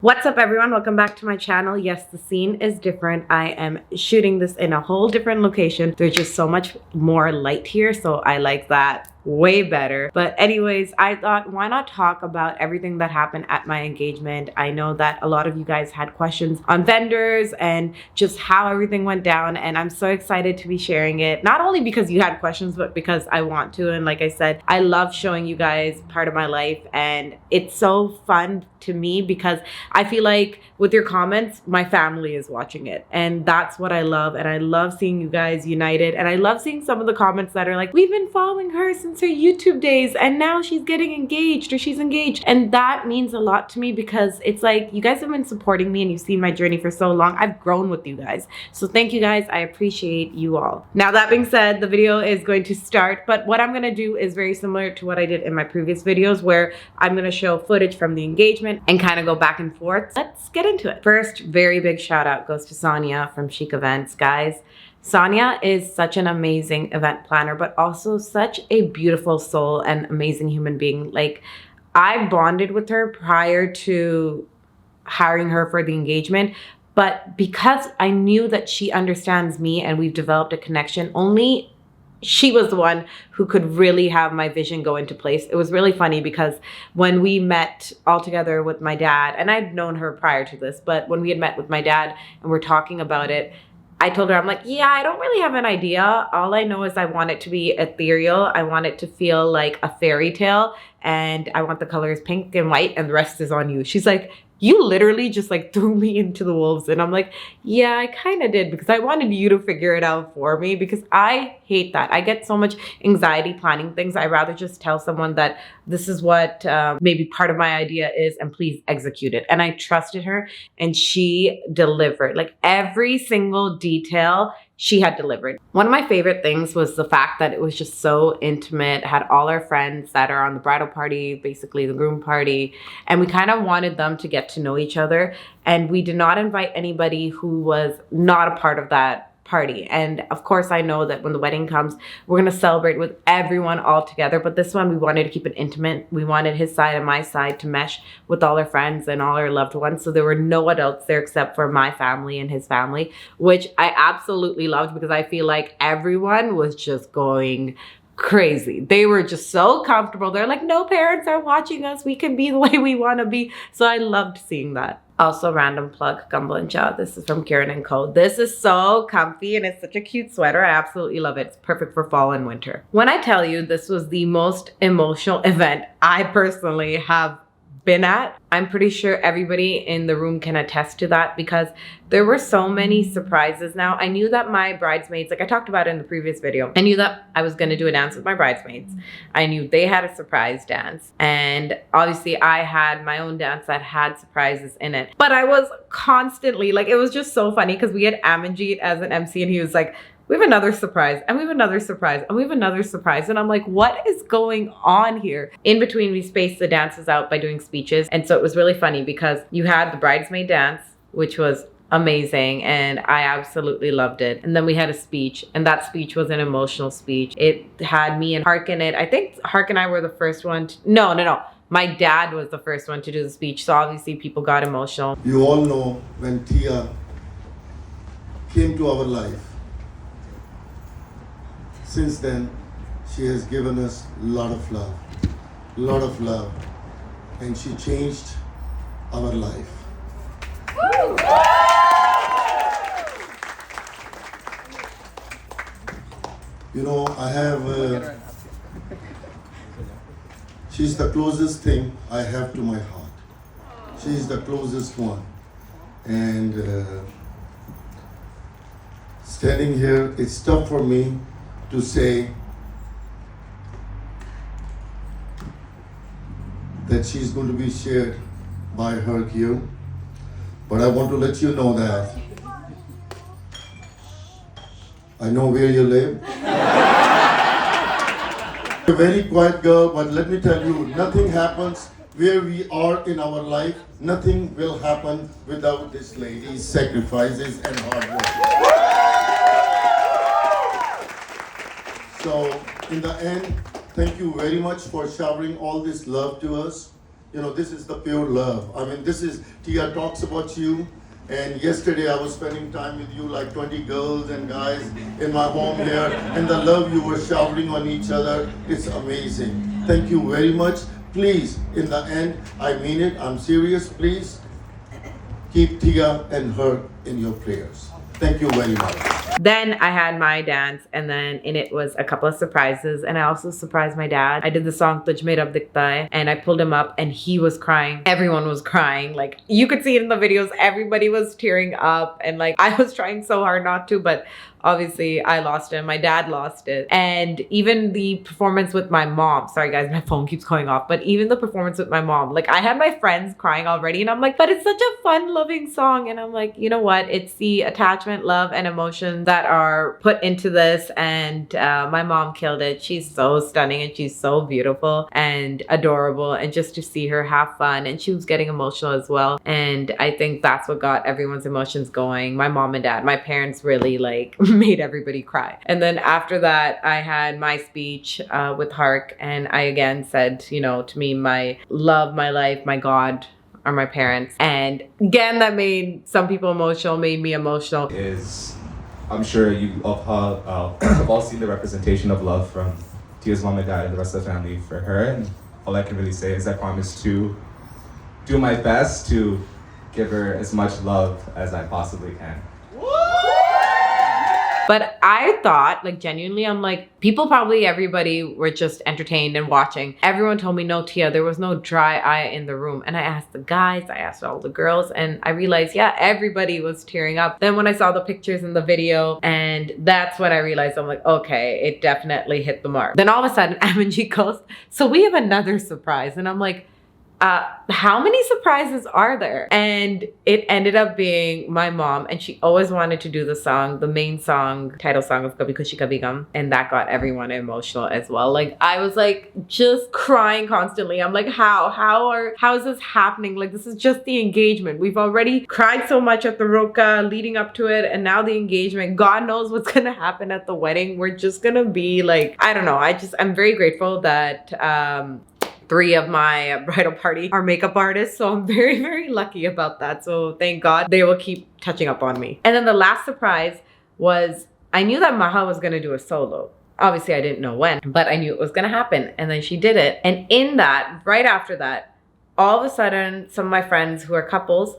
What's up everyone, welcome back to my channel. Yes, the scene is different. I am shooting this in a whole different location. There's just so much more light here, so I like that way better. But anyways, I thought why not talk about everything that happened at my engagement. I know that a lot of you guys had questions on vendors and just how everything went down, and I'm so excited to be sharing it, not only because you had questions but because I want to. And like I said, I love showing you guys part of my life, and it's so fun to me because I feel like with your comments, my family is watching it. And that's what I love. And I love seeing you guys united. And I love seeing some of the comments that are like, we've been following her since her YouTube days and now she's getting engaged or she's engaged. And that means a lot to me because it's like, you guys have been supporting me and you've seen my journey for so long. I've grown with you guys. So thank you guys. I appreciate you all. Now that being said, the video is going to start, but what I'm going to do is very similar to what I did in my previous videos where I'm going to show footage from the engagement and kind of go back and forth. Let's get into it. First, very big shout out goes to Sonia from Chic Events. Guys, Sonia is such an amazing event planner, but also such a beautiful soul and amazing human being. Like, I bonded with her prior to hiring her for the engagement, but because I knew that she understands me and we've developed a connection, only she was the one who could really have my vision go into place. It was really funny because when we met all together with my dad, and I'd known her prior to this, but when we had met with my dad and we're talking about it, I told her, I'm like, yeah, I don't really have an idea. All I know is I want it to be ethereal. I want it to feel like a fairy tale. And I want the colors pink and white and the rest is on you. She's like, you literally just like threw me into the wolves. And I'm like, yeah, I kind of did because I wanted you to figure it out for me because I hate that. I get so much anxiety planning things. I'd rather just tell someone that this is what maybe part of my idea is and please execute it. And I trusted her and she delivered. Like every single detail she had delivered. One of my favorite things was the fact that it was just so intimate. It had all our friends that are on the bridal party, basically the groom party, and we kind of wanted them to get to know each other. And we did not invite anybody who was not a part of that party. And of course, I know that when the wedding comes, we're going to celebrate with everyone all together. But this one, we wanted to keep it intimate. We wanted his side and my side to mesh with all our friends and all our loved ones. So there were no adults there except for my family and his family, which I absolutely loved because I feel like everyone was just going crazy. They were just so comfortable. They're like, no parents are watching us. We can be the way we want to be. So I loved seeing that. Also, random plug, Gumbo. This is from Kieran & Co. This is so comfy and it's such a cute sweater. I absolutely love it. It's perfect for fall and winter. When I tell you this was the most emotional event I personally have been at, I'm pretty sure everybody in the room can attest to that because there were so many surprises. Now, I knew that my bridesmaids, like I talked about in the previous video, I knew that I was going to do a dance with my bridesmaids. I knew they had a surprise dance. And obviously I had my own dance that had surprises in it. But I was constantly, like, it was just so funny because we had Amanjeet as an MC and he was like, we have another surprise and we have another surprise and we have another surprise. And I'm like, what is going on here? In between, we spaced the dances out by doing speeches. And so it was really funny because you had the bridesmaid dance, which was amazing. And I absolutely loved it. And then we had a speech and that speech was an emotional speech. It had me and Hark in it. I think Hark and I were the first one to, no. My dad was the first one to do the speech. So obviously people got emotional. You all know when Tia came to our life. Since then, she has given us a lot of love, and she changed our life. You know, I have, she's the closest thing I have to my heart. She's the closest one. And standing here, it's tough for me to say that she's going to be shared by her here, but I want to let you know that I know where you live. You're a very quiet girl, but let me tell you, nothing happens where we are in our life. Nothing will happen without this lady's sacrifices and hard work. So, in the end, thank you very much for showering all this love to us. You know, this is the pure love. I mean, this is, Tia talks about you. And yesterday I was spending time with you like 20 girls and guys in my home here. And the love you were showering on each other, it's amazing. Thank you very much. Please, in the end, I mean it, I'm serious, please keep Tia and her in your prayers. Thank you very much. Then I had my dance, and then in it was a couple of surprises, and I also surprised my dad. I did the song Tujh Mein Rab Dikhta Hai, and I pulled him up and he was crying. Everyone was crying. Like, you could see it in the videos, everybody was tearing up, and like I was trying so hard not to, but obviously I lost it. My dad lost it. And even the performance with my mom, sorry guys, my phone keeps going off, but even the performance with my mom, like I had my friends crying already, and I'm like, but it's such a fun, loving song. And I'm like, you know what? It's the attachment, love, and emotion that are put into this. And my mom killed it. She's so stunning and she's so beautiful and adorable. And just to see her have fun, and she was getting emotional as well. And I think that's what got everyone's emotions going. My mom and dad, my parents really like made everybody cry. And then after that, I had my speech with Hark, and I again said, you know, to me, my love, my life, my God are my parents. And again, that made some people emotional, made me emotional. I'm sure you have all seen the representation of love from Tia's mom and dad and the rest of the family for her. And all I can really say is I promise to do my best to give her as much love as I possibly can. But I thought, like, genuinely, I'm like, people probably, everybody were just entertained and watching. Everyone told me, no, Tia, there was no dry eye in the room. And I asked the guys, I asked all the girls, and I realized, yeah, everybody was tearing up. Then when I saw the pictures in the video, and that's when I realized, I'm like, okay, it definitely hit the mark. Then all of a sudden, Amanji goes, so we have another surprise. And I'm like, how many surprises are there? And it ended up being my mom, and she always wanted to do the song, the main song, title song of Kabhi Khushi Kabhi Gum, and that got everyone emotional as well. Like, I was like just crying constantly. I'm like, how is this happening? Like, this is just the engagement. We've already cried so much at the Roka leading up to it, and now the engagement. God knows what's gonna happen at the wedding. We're just gonna be like, I don't know. I'm very grateful that 3 of my bridal party are makeup artists. So I'm very, very lucky about that. So thank God they will keep touching up on me. And then the last surprise was, I knew that Maha was gonna do a solo. Obviously I didn't know when, but I knew it was gonna happen. And then she did it. And in that, right after that, all of a sudden, some of my friends who are couples,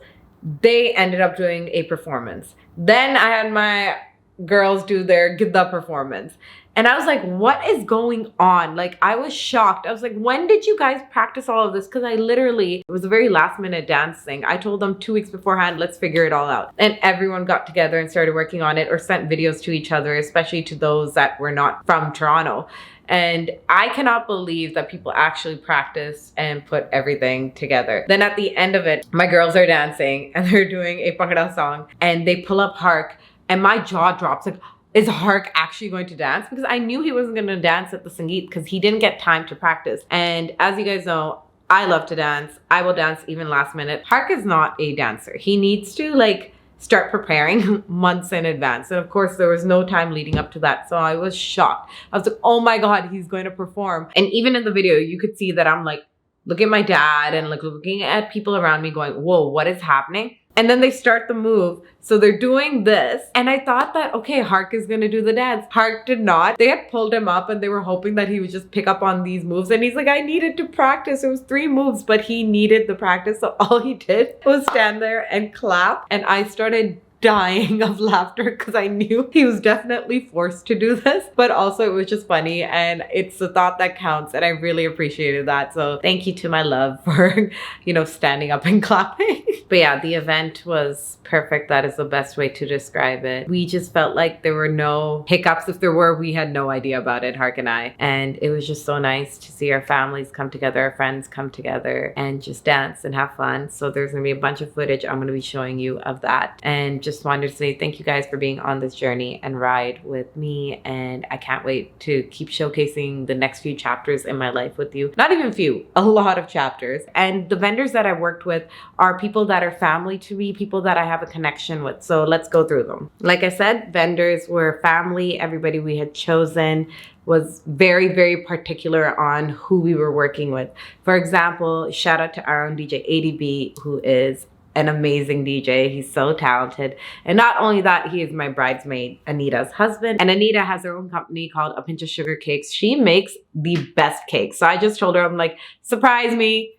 they ended up doing a performance. Then I had my girls do their Gidda performance. And I was like, what is going on? Like, I was shocked. I was like, when did you guys practice all of this? Because it was a very last minute dance thing. I told them 2 weeks beforehand, let's figure it all out. And everyone got together and started working on it, or sent videos to each other, especially to those that were not from Toronto. And I cannot believe that people actually practice and put everything together. Then at the end of it, my girls are dancing and they're doing a Bhangra song, and they pull up Hark, and my jaw drops. Like, is Hark actually going to dance? Because I knew he wasn't going to dance at the Sangeet because he didn't get time to practice. And as you guys know, I love to dance. I will dance even last minute. Hark is not a dancer. He needs to like start preparing months in advance. And of course, there was no time leading up to that. So I was shocked. I was like, oh my God, he's going to perform. And even in the video, you could see that I'm like, looking at my dad and like looking at people around me going, whoa, what is happening? And then they start the move. So they're doing this. And I thought that, okay, Hark is going to do the dance. Hark did not. They had pulled him up and they were hoping that he would just pick up on these moves. And he's like, I needed to practice. It was 3 moves, but he needed the practice. So all he did was stand there and clap. And I started dying of laughter because I knew he was definitely forced to do this, but also it was just funny, and it's the thought that counts, and I really appreciated that. So thank you to my love for, you know, standing up and clapping. But yeah, the event was perfect. That is the best way to describe it. We just felt like there were no hiccups. If there were, we had no idea about it, Hark and I. And it was just so nice to see our families come together, our friends come together, and just dance and have fun. So there's gonna be a bunch of footage I'm gonna be showing you of that. And just wanted to say thank you guys for being on this journey and ride with me. And I can't wait to keep showcasing the next few chapters in my life with you. Not even few, a lot of chapters. And the vendors that I worked with are people that that are family to me, people that I have a connection with. So let's go through them. Like I said, vendors were family. Everybody we had chosen was very, very particular on who we were working with. For example, shout out to Arun ADB, who is an amazing DJ. He's so talented. And not only that, he is my bridesmaid, Anita's husband. And Anita has her own company called A Pinch of Sugar Cakes. She makes the best cakes. So I just told her, I'm like, surprise me,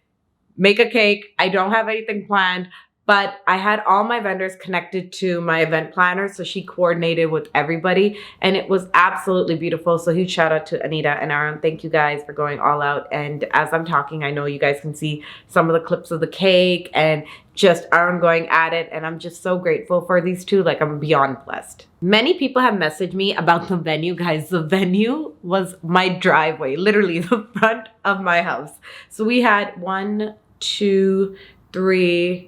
make a cake. I don't have anything planned, but I had all my vendors connected to my event planner. So she coordinated with everybody and it was absolutely beautiful. So huge shout out to Anita and Arun. Thank you guys for going all out. And as I'm talking, I know you guys can see some of the clips of the cake and just Arun going at it. And I'm just so grateful for these two. Like, I'm beyond blessed. Many people have messaged me about the venue, guys. The venue was my driveway, literally the front of my house. So we had 1, 2, 3,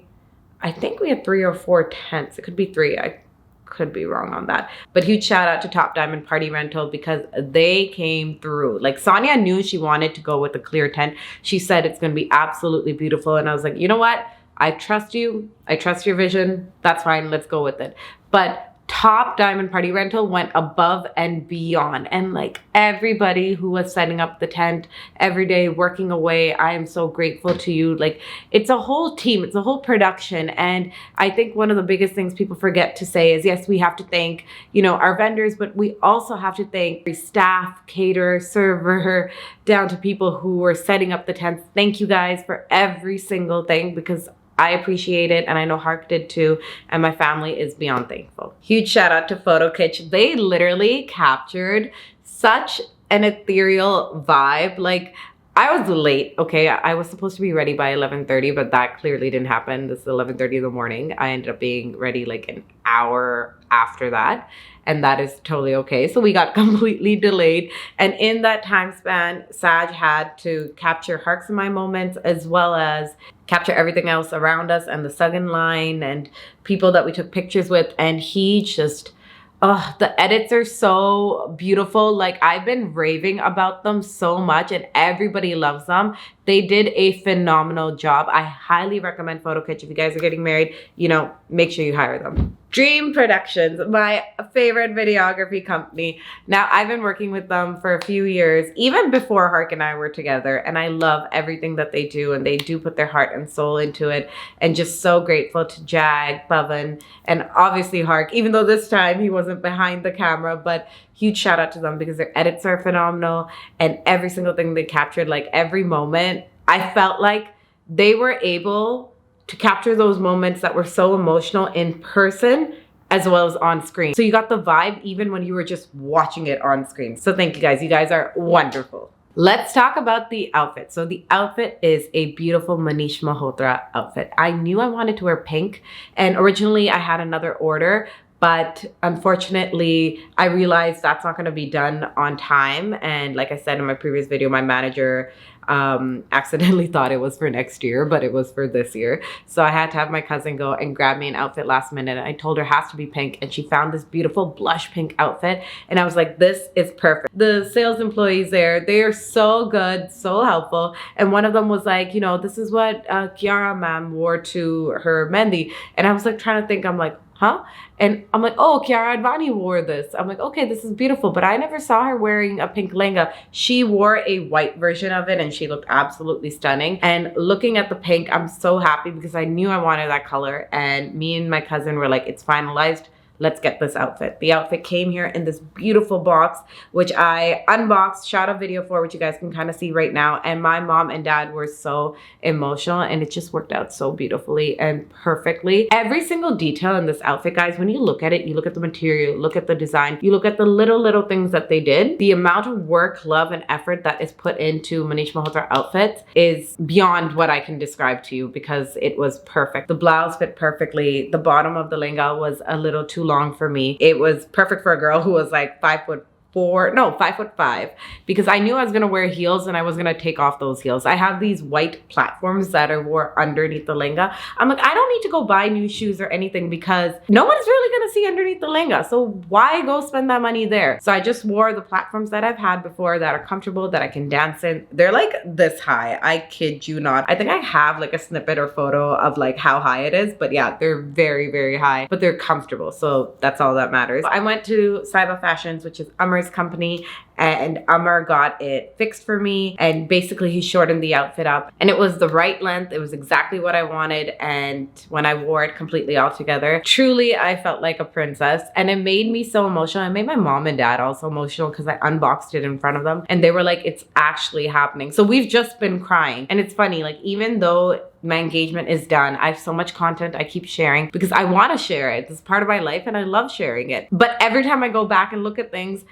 I think we had 3 or 4 tents. It could be 3. I could be wrong on that. But huge shout out to Top Diamond Party Rental because they came through. Like, Sonia knew she wanted to go with a clear tent. She said it's going to be absolutely beautiful. And I was like, you know what? I trust you. I trust your vision. That's fine. Let's go with it. But Top Diamond Party Rental went above and beyond. And like everybody who was setting up the tent every day, working away, I am so grateful to you. Like, it's a whole team. It's a whole production. And I think one of the biggest things people forget to say is, yes, we have to thank, you know, our vendors, but we also have to thank staff, caterer, server, down to people who were setting up the tents. Thank you guys for every single thing because I appreciate it, and I know Hark did too, and my family is beyond thankful. Huge shout out to Photokitch. They literally captured such an ethereal vibe. Like, I was late, okay? I was supposed to be ready by 11:30, but that clearly didn't happen. This is 11:30 in the morning. I ended up being ready like an hour after that, and that is totally okay. So we got completely delayed. And in that time span, Saj had to capture Hark's and my moments, as well as capture everything else around us and the SUDAN line and people that we took pictures with. And he just, oh, the edits are so beautiful. Like, I've been raving about them so much and everybody loves them. They did a phenomenal job. I highly recommend Photokitch. If you guys are getting married, you know, make sure you hire them. Dream Productions, my favorite videography company. Now, I've been working with them for a few years, even before Hark and I were together, and I love everything that they do, and they do put their heart and soul into it, and just so grateful to Jag, Bhavan, and obviously Hark, even though this time he wasn't behind the camera, but huge shout out to them because their edits are phenomenal, and every single thing they captured, like every moment, I felt like they were able to capture those moments that were so emotional in person as well as on screen. So you got the vibe even when you were just watching it on screen. So thank you guys. You guys are wonderful. Let's talk about the outfit. So the outfit is a beautiful Manish Malhotra outfit. I knew I wanted to wear pink, and originally I had another order, but unfortunately I realized that's not going to be done on time. And like I said in my previous video, my manager accidentally thought it was for next year, but it was for this year. So I had to have my cousin go and grab me an outfit last minute. I told her it has to be pink, and she found this beautiful blush pink outfit, and I was like, this is perfect. The sales employees there, they are so good, so helpful, and one of them was like, you know, this is what Kiara ma'am wore to her Mendi, and I was like trying to think, I'm like, huh? And I'm like, oh, Kiara Advani wore this. I'm like, okay, this is beautiful. But I never saw her wearing a pink lehenga. She wore a white version of it and she looked absolutely stunning. And looking at the pink, I'm so happy because I knew I wanted that color. And me and my cousin were like, it's finalized. Let's get this outfit. The outfit came here in this beautiful box, which I unboxed, shot a video for, which you guys can kind of see right now. And my mom and dad were so emotional, and it just worked out so beautifully and perfectly. Every single detail in this outfit, guys, when you look at it, you look at the material, look at the design, you look at the little things that they did. The amount of work, love, and effort that is put into Manish Malhotra outfits is beyond what I can describe to you because it was perfect. The blouse fit perfectly. The bottom of the lehenga was a little too long for me. It was perfect for a girl who was like 5'2" 5'5", because I knew I was gonna wear heels and I was gonna take off those heels. I have these white platforms that I wore underneath the lehenga. I'm like, I don't need to go buy new shoes or anything because no one's really gonna see underneath the lehenga. So why go spend that money there? So I just wore the platforms that I've had before that are comfortable, that I can dance in. They're like this high. I kid you not. I think I have like a snippet or photo of like how high it is, but yeah, they're very, very high, but they're comfortable. So that's all that matters. I went to Saiba Fashions, which is Amar's company, and Amar got it fixed for me, and basically he shortened the outfit up and it was the right length. It was exactly what I wanted, and when I wore it completely all together, truly I felt like a princess, and it made me so emotional. It made my mom and dad also emotional because I unboxed it in front of them and they were like, it's actually happening. So we've just been crying, and it's funny, like even though my engagement is done, I have so much content I keep sharing because I want to share it. This is part of my life and I love sharing it. But every time I go back and look at things,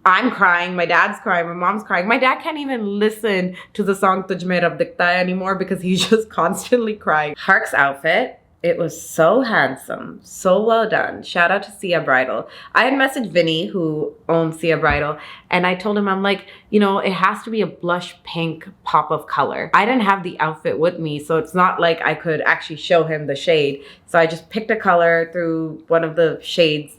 I'm crying, my dad's crying, my mom's crying. My dad can't even listen to the song Tujh Mein Rab Dikhta Hai anymore because he's just constantly crying. Hark's outfit, it was so handsome, so well done. Shout out to Sia Bridal. I had messaged Vinny, who owns Sia Bridal, and I told him, I'm like, you know, it has to be a blush pink pop of color. I didn't have the outfit with me, so it's not like I could actually show him the shade. So I just picked a color through one of the shades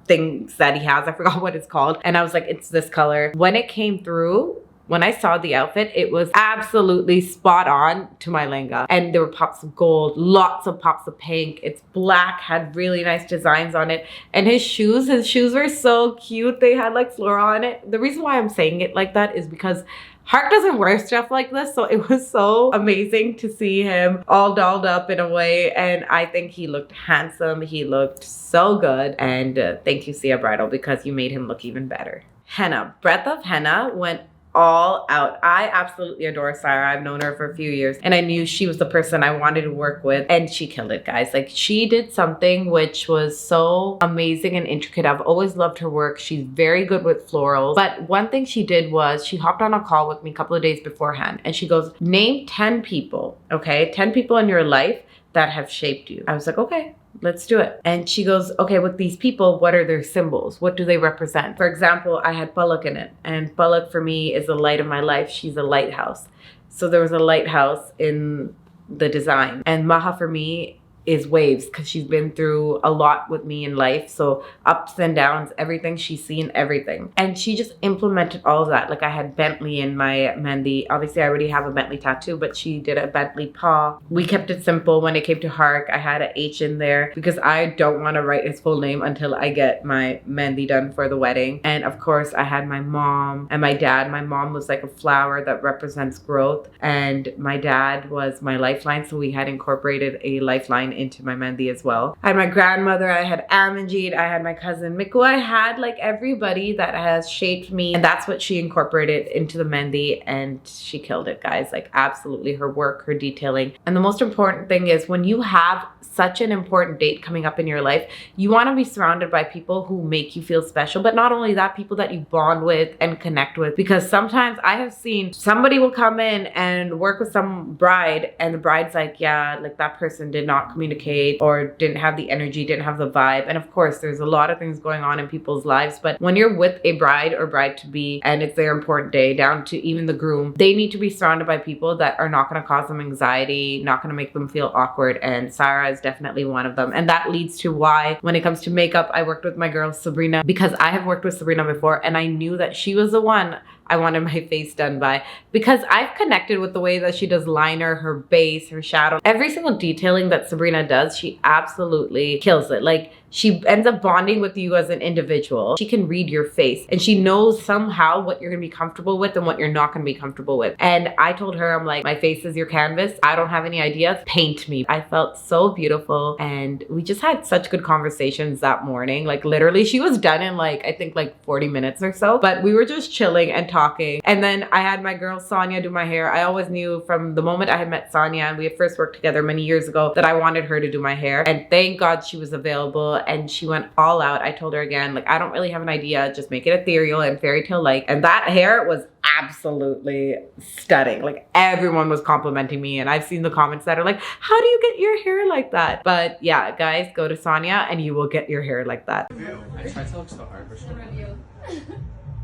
things that he has. I forgot what it's called. And I was like, it's this color. When it came through, when I saw the outfit, it was absolutely spot on to my lehenga. And there were pops of gold, lots of pops of pink. It's black, had really nice designs on it. And his shoes were so cute. They had like floral on it. The reason why I'm saying it like that is because Hark doesn't wear stuff like this, so it was so amazing to see him all dolled up in a way, and I think he looked handsome. He looked so good, and thank you, Sia Bridal, because you made him look even better. Henna. Breath of Henna went all out. I absolutely adore Syra. I've known her for a few years and I knew she was the person I wanted to work with, and she killed it, guys. Like, she did something which was so amazing and intricate. I've always loved her work. She's very good with florals. But one thing she did was she hopped on a call with me a couple of days beforehand and she goes, name 10 people, okay? 10 people in your life that have shaped you. I was like, okay, let's do it. And she goes, okay, with these people, what are their symbols? What do they represent? For example, I had Palak in it, and Palak for me is the light of my life. She's a lighthouse. So there was a lighthouse in the design. And Maha for me is waves, because she's been through a lot with me in life. So ups and downs, everything, she's seen everything. And she just implemented all of that. Like, I had Bentley in my Mendi. Obviously I already have a Bentley tattoo, but she did a Bentley paw. We kept it simple. When it came to Hark, I had an H in there because I don't want to write his full name until I get my Mendi done for the wedding. And of course I had my mom and my dad. My mom was like a flower that represents growth, and my dad was my lifeline. So we had incorporated a lifeline into my Mendi as well. I had my grandmother, I had Amanjeet, I had my cousin Miku. I had like everybody that has shaped me, and that's what she incorporated into the Mendi, and she killed it, guys. Like, absolutely, her work, her detailing. And the most important thing is, when you have such an important date coming up in your life, you want to be surrounded by people who make you feel special, but not only that, people that you bond with and connect with. Because sometimes I have seen somebody will come in and work with some bride, and the bride's like, yeah, like that person did not communicate or didn't have the energy, didn't have the vibe. And of course, there's a lot of things going on in people's lives, but when you're with a bride or bride-to-be and it's their important day, down to even the groom, they need to be surrounded by people that are not going to cause them anxiety, not going to make them feel awkward, and Sarah is definitely one of them. And that leads to why, when it comes to makeup, I worked with my girl Sabrina, because I have worked with Sabrina before, and I knew that she was the one I wanted my face done by, because I've connected with the way that she does liner, her base, her shadow. Every single detailing that Sabrina does, she absolutely kills it. Like, she ends up bonding with you as an individual. She can read your face, and she knows somehow what you're gonna be comfortable with and what you're not gonna be comfortable with. And I told her, I'm like, my face is your canvas. I don't have any ideas. Paint me. I felt so beautiful, and we just had such good conversations that morning. Like, literally, she was done in like, I think like 40 minutes or so, but we were just chilling and talking. And then I had my girl Sonia do my hair. I always knew from the moment I had met Sonia and we had first worked together many years ago that I wanted her to do my hair. And thank God she was available, and she went all out. I told her again, like, I don't really have an idea, just make it ethereal and fairy tale like. And that hair was absolutely stunning. Like, everyone was complimenting me, and I've seen the comments that are like, how do you get your hair like that? But yeah, guys, go to Sonia and you will get your hair like that. I tried to look so hard for sure.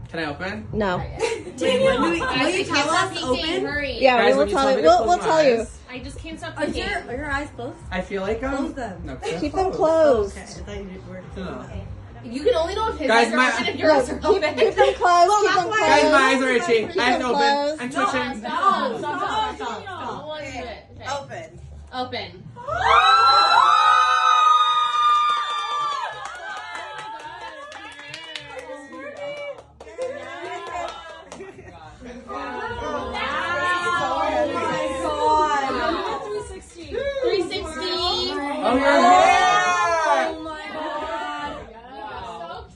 Can I open? No. Will you tell us open? Hurry. Yeah, Guys, we when will you tell tell you. me to We'll close my tell you. eyes, I just can't stop Are thinking. your eyes closed? I feel like Close them. No, Keep them closed. Okay, I thought you were. No. You can only know if his Guys, eyes are my- open if No, yours are keep open. them closed. Keep them closed. Guys, my eyes are itchy. Keep Eyes them open. closed. I'm No, twitching. stop. I want to do it. Okay. Open. Open. Oh 360. Oh, your hair! my god.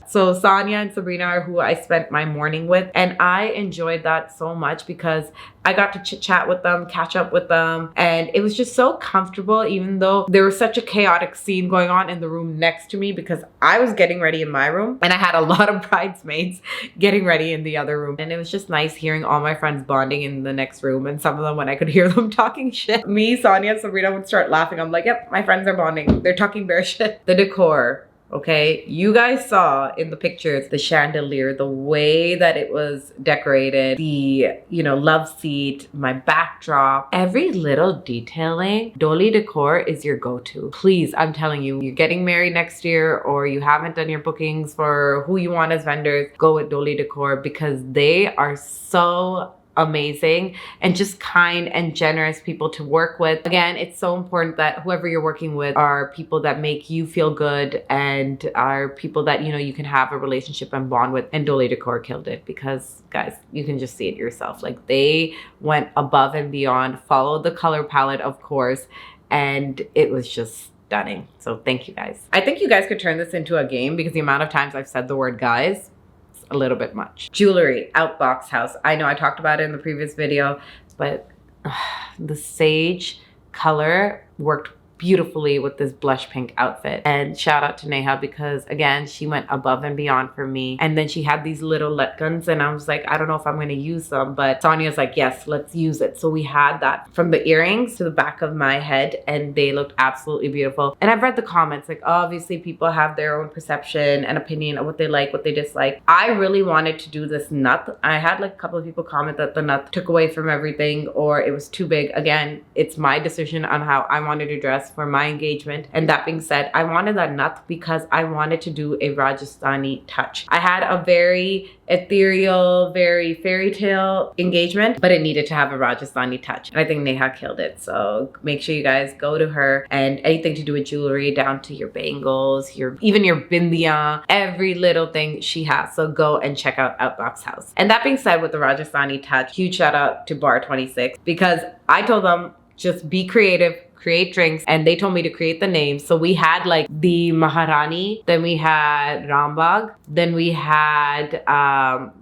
So Sonia and Sabrina are who I spent my morning with, and I enjoyed that so much because I got to chit chat with them, catch up with them, and it was just so comfortable, even though there was such a chaotic scene going on in the room next to me because I was getting ready in my room and I had a lot of bridesmaids getting ready in the other room. And it was just nice hearing all my friends bonding in the next room, and some of them when I could hear them talking shit. Me, Sonia, and Sabrina would start laughing. I'm like, yep, my friends are bonding. They're talking bare shit. The decor. Okay, you guys saw in the pictures the chandelier, the way that it was decorated, the, love seat, my backdrop, every little detailing. Doli Decor is your go-to. Please, I'm telling you, you're getting married next year or you haven't done your bookings for who you want as vendors, go with Doli Decor because they are so amazing and just kind and generous people to work with. Again, it's so important that whoever you're working with are people that make you feel good and are people that you can have a relationship and bond with. And Doli Decor killed it because, guys, you can just see it yourself. Like, they went above and beyond, followed the color palette, of course, and it was just stunning. So thank you guys. I think you guys could turn this into a game because the amount of times I've said the word guys, a little bit much. Jewellery, Outbox house. I know I talked about it in the previous video, but the sage color worked beautifully with this blush pink outfit. And shout out to Neha because, again, she went above and beyond for me. And then she had these little letkins and I was like, I don't know if I'm going to use them, but Sonia's like, yes, let's use it. So we had that from the earrings to the back of my head and they looked absolutely beautiful. And I've read the comments, like, obviously people have their own perception and opinion of what they like, what they dislike. I really wanted to do this nut. I had like a couple of people comment that the nut took away from everything or it was too big. Again, it's my decision on how I wanted to dress for my engagement. And that being said, I wanted that nut because I wanted to do a Rajasthani touch. I had a very ethereal, very fairy tale engagement, but it needed to have a Rajasthani touch. And I think Neha killed it. So make sure you guys go to her, and anything to do with jewelry down to your bangles, even your bindiya, every little thing she has. So go and check out Outbox House. And that being said, with the Rajasthani touch, huge shout out to Bar 26 because I told them just be creative, create drinks, and they told me to create the names. So we had like the Maharani, then we had Rambagh, then we had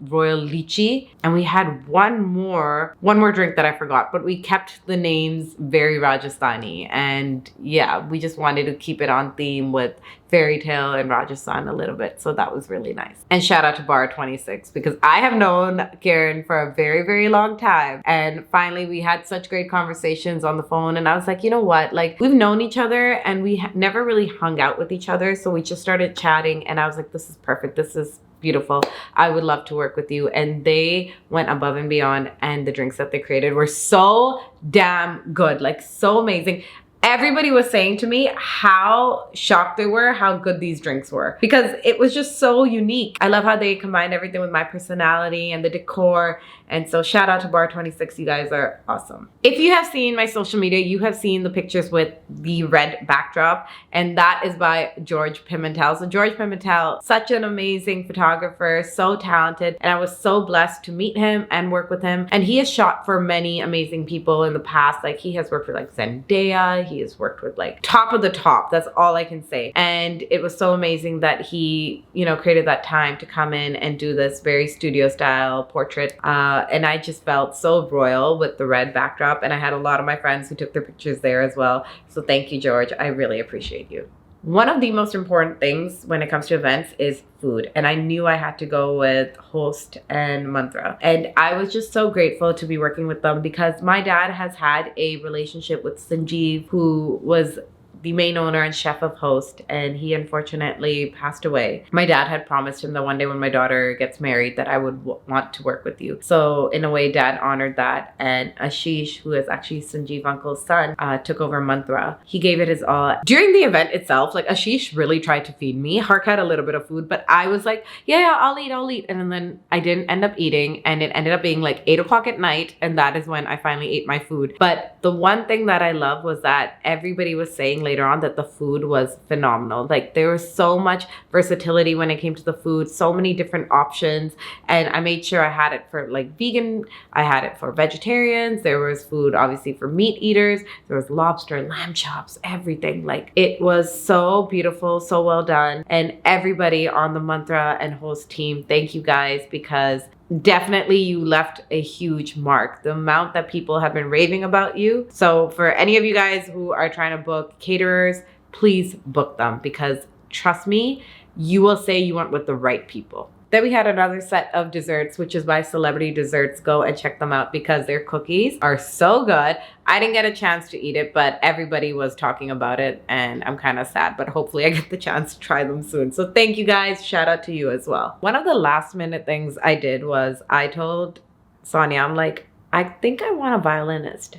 Royal Lychee, and we had one more drink that I forgot, but we kept the names very Rajasthani. And yeah, we just wanted to keep it on theme with fairy tale and Rajasthan a little bit. So that was really nice. And shout out to Bar 26 because I have known Karen for a very, very long time. And finally we had such great conversations on the phone. And I was like, you know what? Like, we've known each other and we never really hung out with each other. So we just started chatting and I was like, this is perfect. This is beautiful. I would love to work with you. And they went above and beyond, and the drinks that they created were so damn good, like so amazing. Everybody was saying to me how shocked they were how good these drinks were because it was just so unique. I love how they combined everything with my personality and the decor. And so shout out to Bar 26. You guys are awesome. If you have seen my social media, you have seen the pictures with the red backdrop, and that is by George Pimentel. So George Pimentel, such an amazing photographer, so talented. And I was so blessed to meet him and work with him. And he has shot for many amazing people in the past. Like, he has worked with like Zendaya. He has worked with like top of the top. That's all I can say. And it was so amazing that he, created that time to come in and do this very studio style portrait. And I just felt so royal with the red backdrop. And I had a lot of my friends who took their pictures there as well. So thank you, George. I really appreciate you. One of the most important things when it comes to events is food. And I knew I had to go with Host and Mantra. And I was just so grateful to be working with them because my dad has had a relationship with Sanjeev, who was the main owner and chef of Host, and he unfortunately passed away. My dad had promised him that one day when my daughter gets married that I would want to work with you. So in a way, dad honored that, and Ashish, who is actually Sanjeev uncle's son, took over Mantra. He gave it his all. During the event itself, like Ashish really tried to feed me. Hark had a little bit of food, but I was like, yeah, I'll eat. And then I didn't end up eating, and it ended up being like 8 o'clock at night, and that is when I finally ate my food. But the one thing that I love was that everybody was saying later on that the food was phenomenal. Like there was so much versatility when it came to the food, so many different options, and I made sure I had it for like vegan, I had it for vegetarians, there was food obviously for meat eaters, there was lobster, lamb chops, everything. Like it was so beautiful, so well done, and everybody on the Mantra and Host team, thank you guys, because definitely you left a huge mark. The amount that people have been raving about you. So for any of you guys who are trying to book caterers, please book them, because trust me, you will say you went with the right people. Then we had another set of desserts, which is by Celebrity Desserts. Go and check them out because their cookies are so good. I didn't get a chance to eat it, but everybody was talking about it, and I'm kind of sad, but hopefully I get the chance to try them soon. So thank you guys. Shout out to you as well. One of the last minute things I did was I told Sonia, I'm like, I think I want a violinist.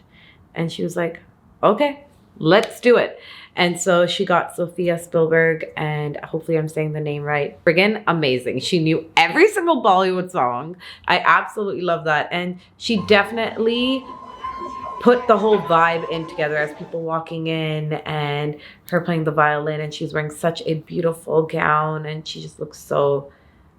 And she was like, okay, let's do it. And so she got Sophia Spielberg, and hopefully I'm saying the name right. Friggin' amazing. She knew every single Bollywood song. I absolutely love that. And she definitely put the whole vibe in together as people walking in and her playing the violin, and she's wearing such a beautiful gown, and she just looks so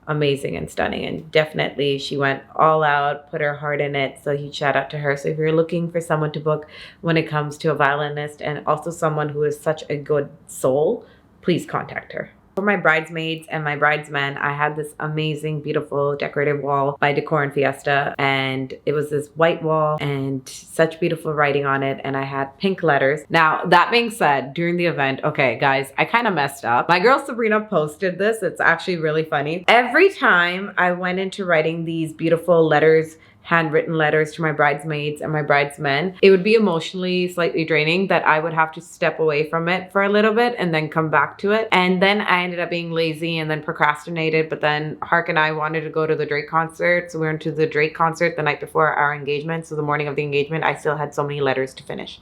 amazing and stunning. And definitely she went all out, put her heart in it. So huge shout out to her. So if you're looking for someone to book when it comes to a violinist, and also someone who is such a good soul, please contact her. For my bridesmaids and my bridesmen, I had this amazing, beautiful decorative wall by Decor and Fiesta. And it was this white wall and such beautiful writing on it. And I had pink letters. Now, that being said, during the event, okay, guys, I kind of messed up. My girl Sabrina posted this. It's actually really funny. Every time I went into writing these beautiful letters, handwritten letters to my bridesmaids and my bridesmen, it would be emotionally slightly draining that I would have to step away from it for a little bit and then come back to it. And then I ended up being lazy and then procrastinated. But then Hark and I wanted to go to the Drake concert. So we went to the Drake concert the night before our engagement. So the morning of the engagement, I still had so many letters to finish.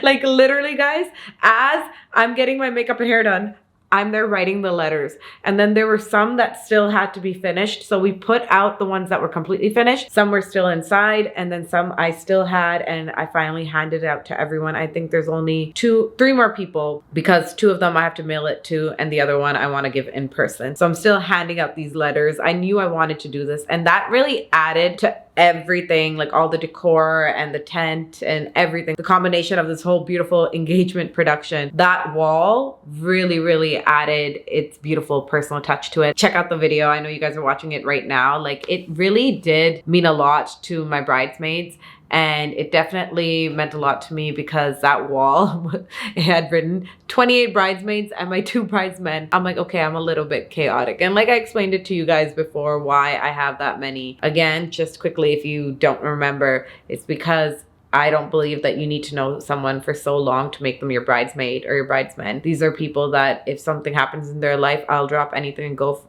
Like literally, guys, as I'm getting my makeup and hair done, I'm there writing the letters. And then there were some that still had to be finished. So we put out the ones that were completely finished. Some were still inside, and then some I still had, and I finally handed it out to everyone. I think there's only 3 more people, because 2 of them I have to mail it to, and the other one I want to give in person. So I'm still handing out these letters. I knew I wanted to do this, and that really added to everything, like all the decor and the tent and everything. The combination of this whole beautiful engagement production, that wall really added its beautiful personal touch to it. Check out the video. I know you guys are watching it right now. Like it really did mean a lot to my bridesmaids. And it definitely meant a lot to me, because that wall, it had written 28 bridesmaids and my 2 bridesmen. I'm like, okay, I'm a little bit chaotic. And like I explained it to you guys before, why I have that many. Again, just quickly, if you don't remember, it's because I don't believe that you need to know someone for so long to make them your bridesmaid or your bridesman. These are people that if something happens in their life, I'll drop anything and go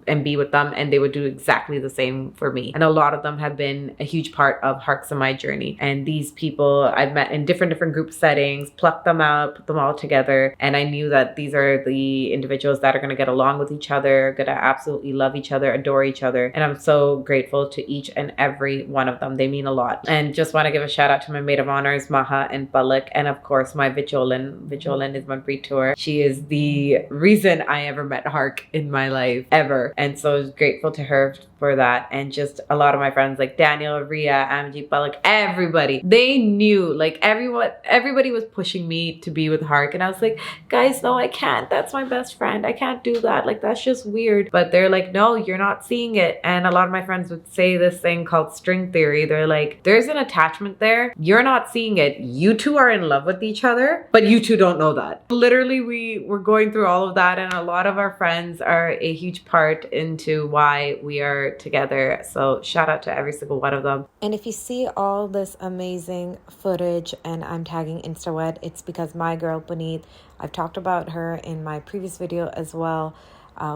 and be with them, and they would do exactly the same for me. And a lot of them have been a huge part of Hark's and my journey. And these people I've met in different group settings, plucked them out, put them all together. And I knew that these are the individuals that are going to get along with each other, going to absolutely love each other, adore each other. And I'm so grateful to each and every one of them. They mean a lot. And just want to give a shout out to my maid of honors, Maha and Palak, and of course my Vicholin. Vicholin is my pre-tour. She is the reason I ever met Hark in my life, ever. And so I was grateful to her for that. And just a lot of my friends like Daniel, Ria, Amji, Palak, everybody, they knew, like everybody was pushing me to be with Hark. And I was like, guys, no, I can't. That's my best friend. I can't do that. Like, that's just weird. But they're like, no, you're not seeing it. And a lot of my friends would say this thing called string theory. They're like, there's an attachment there. You're not seeing it. You two are in love with each other, but you two don't know that. Literally, we were going through all of that. And a lot of our friends are a huge part into why we are were together. So shout out to every single one of them. And if you see all this amazing footage and I'm tagging Instawed, it's because my girl Puneet, I've talked about her in my previous video as well.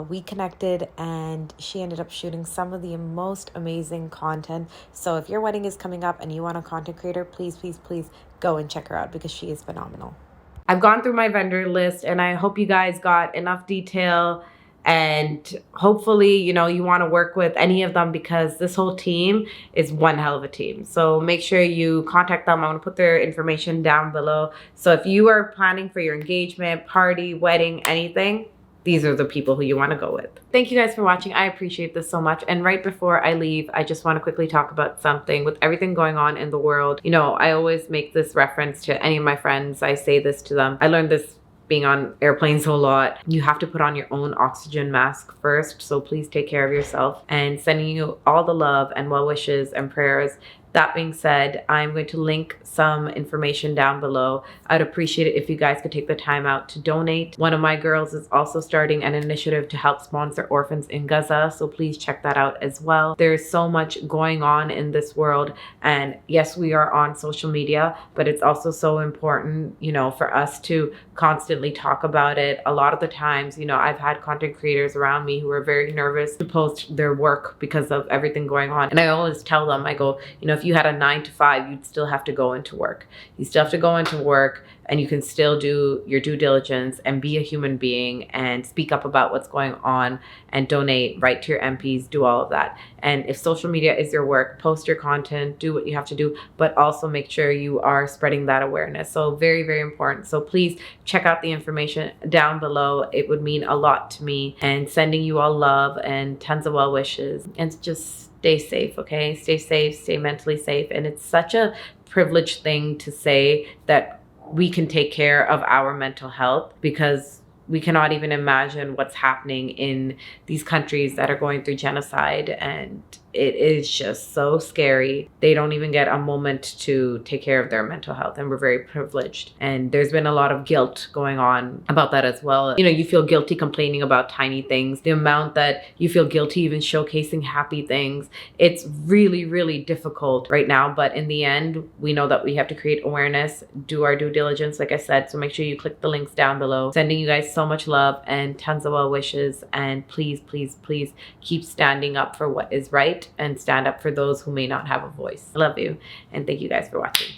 We connected and she ended up shooting some of the most amazing content. So if your wedding is coming up and you want a content creator, please, please, please go and check her out because she is phenomenal. I've gone through my vendor list and I hope you guys got enough detail, and hopefully, you know, you want to work with any of them because this whole team is one hell of a team. So make sure you contact them. I'm going to put their information down below. So if you are planning for your engagement, party, wedding, anything, these are the people who you want to go with. Thank you guys for watching. I appreciate this so much. And right before I leave, I just want to quickly talk about something with everything going on in the world. You know, I always make this reference to any of my friends. I say this to them. I learned this being on airplanes a lot. You have to put on your own oxygen mask first. So please take care of yourself, and sending you all the love and well wishes and prayers. That being said, I'm going to link some information down below. I'd appreciate it if you guys could take the time out to donate. One of my girls is also starting an initiative to help sponsor orphans in Gaza, so please check that out as well. There's so much going on in this world, and yes, we are on social media, but it's also so important, you know, for us to constantly talk about it. A lot of the times, you know, I've had content creators around me who are very nervous to post their work because of everything going on. And I always tell them, I go, you know, if you had a 9 to 5, you'd still have to go into work. You still have to go into work, and you can still do your due diligence and be a human being and speak up about what's going on and donate, write to your MPs, do all of that. And if social media is your work, post your content, do what you have to do, but also make sure you are spreading that awareness. So very, very important. So please check out the information down below. It would mean a lot to me, and sending you all love and tons of well wishes, and just stay safe, okay? Stay safe, stay mentally safe. And it's such a privileged thing to say that we can take care of our mental health, because we cannot even imagine what's happening in these countries that are going through genocide, and it is just so scary. They don't even get a moment to take care of their mental health, and we're very privileged. And there's been a lot of guilt going on about that as well. You know, you feel guilty complaining about tiny things. The amount that you feel guilty even showcasing happy things, it's really, really difficult right now. But in the end, we know that we have to create awareness, do our due diligence, like I said. So make sure you click the links down below. Sending you guys so much love and tons of well wishes. And please, please, please keep standing up for what is right, and stand up for those who may not have a voice. I love you, and thank you guys for watching.